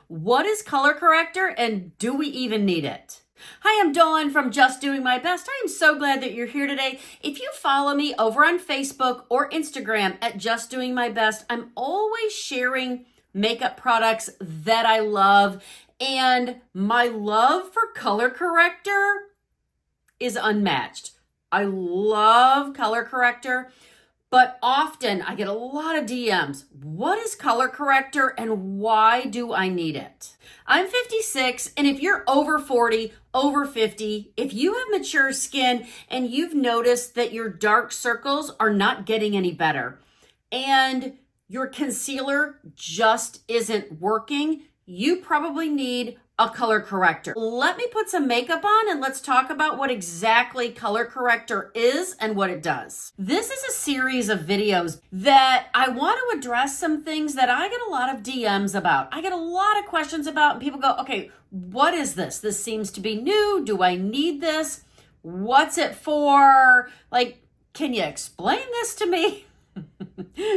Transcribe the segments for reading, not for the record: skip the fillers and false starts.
What is color corrector and do we even need it? Hi, I'm Dawn from Just Doing My Best. I am so glad that you're here today. If you follow me over on Facebook or Instagram at Just Doing My Best, I'm always sharing makeup products that I love, and my love for color corrector is unmatched. I love color corrector, but often I get a lot of DMs. What is color corrector and why do I need it? I'm 56, and if you're over 40, over 50, if you have mature skin and you've noticed that your dark circles are not getting any better and your concealer just isn't working, you probably need a color corrector. Let me put some makeup on and let's talk about what exactly color corrector is and what it does. This is a series of videos that I want to address some things that I get a lot of DMs about. I get a lot of questions about, and people go, okay, what is this? This seems to be new. Do I need this? What's it for? Like, can you explain this to me?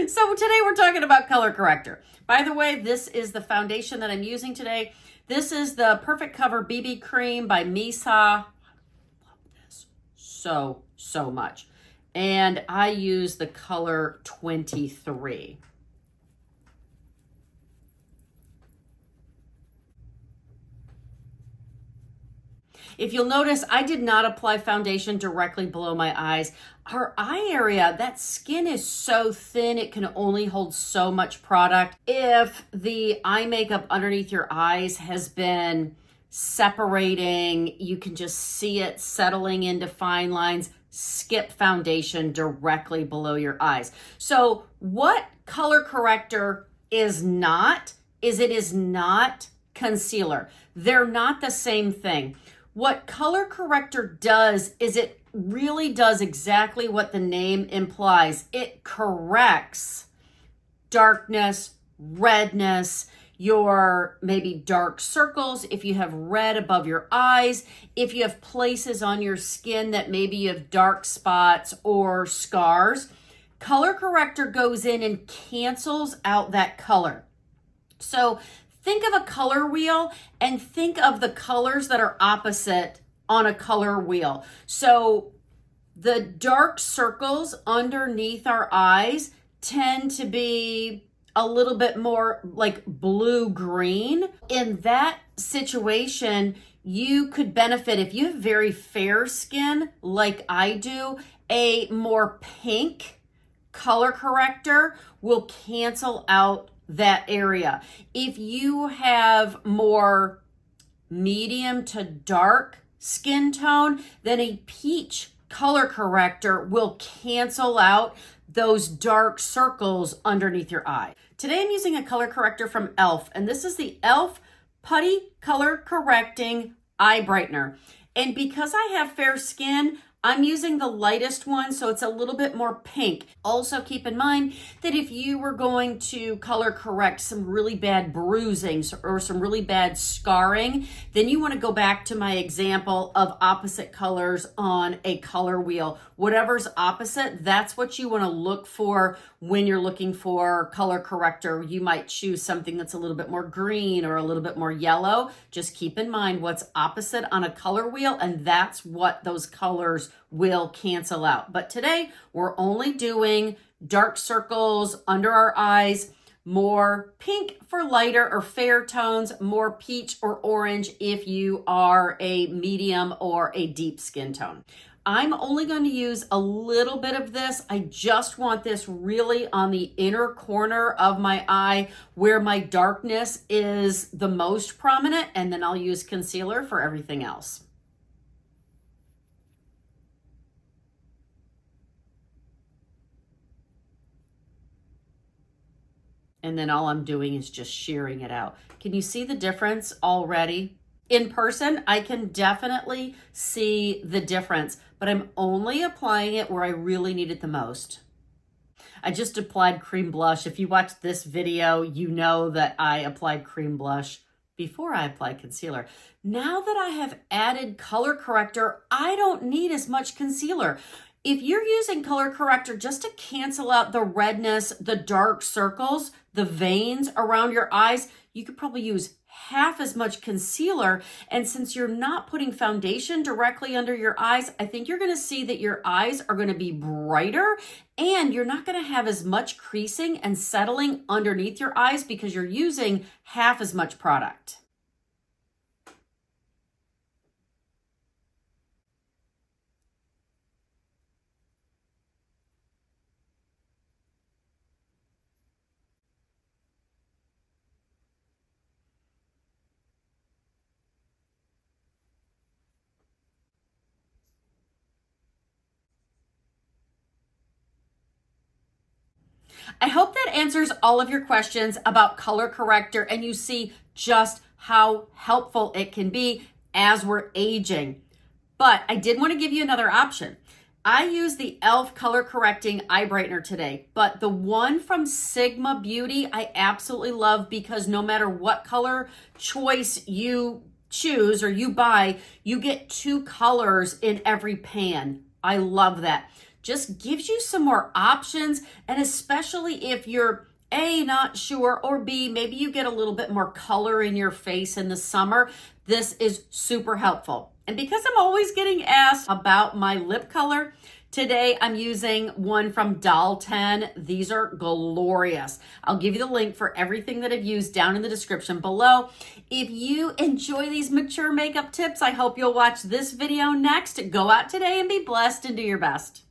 So today we're talking about color corrector. By the way, this is the foundation that I'm using today. This is the Perfect Cover BB Cream by Misa. I love this so much. And I use the color 23. If you'll notice, I did not apply foundation directly below my eyes. Our eye area, that skin is so thin, it can only hold so much product. If the eye makeup underneath your eyes has been separating, you can just see it settling into fine lines, skip foundation directly below your eyes. So what color corrector is not, is it is not concealer. They're not the same thing. What color corrector does is it really does exactly what the name implies. It corrects darkness, redness, your maybe dark circles, if you have red above your eyes, if you have places on your skin that maybe you have dark spots or scars. Color corrector goes in and cancels out that color. So think of a color wheel and think of the colors that are opposite on a color wheel. So the dark circles underneath our eyes tend to be a little bit more like blue-green. In that situation, you could benefit, if you have very fair skin like I do, a more pink color corrector will cancel out that area. If you have more medium to dark skin tone, then a peach color corrector will cancel out those dark circles underneath your eye. Today I'm using a color corrector from e.l.f. and this is the e.l.f. Putty Color Correcting Eye Brightener. And because I have fair skin, I'm using the lightest one, so it's a little bit more pink. Also keep in mind that if you were going to color correct some really bad bruising or some really bad scarring, then you want to go back to my example of opposite colors on a color wheel. Whatever's opposite, that's what you want to look for when you're looking for color corrector. You might choose something that's a little bit more green or a little bit more yellow. Just keep in mind what's opposite on a color wheel, and that's what those colors will cancel out. But today we're only doing dark circles under our eyes, more pink for lighter or fair tones, more peach or orange if you are a medium or a deep skin tone. I'm only going to use a little bit of this. I just want this really on the inner corner of my eye where my darkness is the most prominent, and then I'll use concealer for everything else. And then all I'm doing is just shearing it out. Can you see the difference already? In person, I can definitely see the difference, but I'm only applying it where I really need it the most. I just applied cream blush. If you watched this video, you know that I applied cream blush before I applied concealer. Now that I have added color corrector, I don't need as much concealer. If you're using color corrector just to cancel out the redness, the dark circles, the veins around your eyes, you could probably use half as much concealer. And since you're not putting foundation directly under your eyes, I think you're going to see that your eyes are going to be brighter and you're not going to have as much creasing and settling underneath your eyes because you're using half as much product. I hope that answers all of your questions about color corrector and you see just how helpful it can be as we're aging. But I did want to give you another option. I use the e.l.f. color correcting eye brightener today, but the one from Sigma Beauty I absolutely love because no matter what color choice you choose or you buy, you get 2 colors in every pan. I love that. Just gives you some more options, and especially if you're A, not sure, or B, maybe you get a little bit more color in your face in the summer, this is super helpful. And because I'm always getting asked about my lip color, today I'm using one from Doll 10. These are glorious. I'll give you the link for everything that I've used down in the description below. If you enjoy these mature makeup tips, I hope you'll watch this video next. Go out today and be blessed and do your best.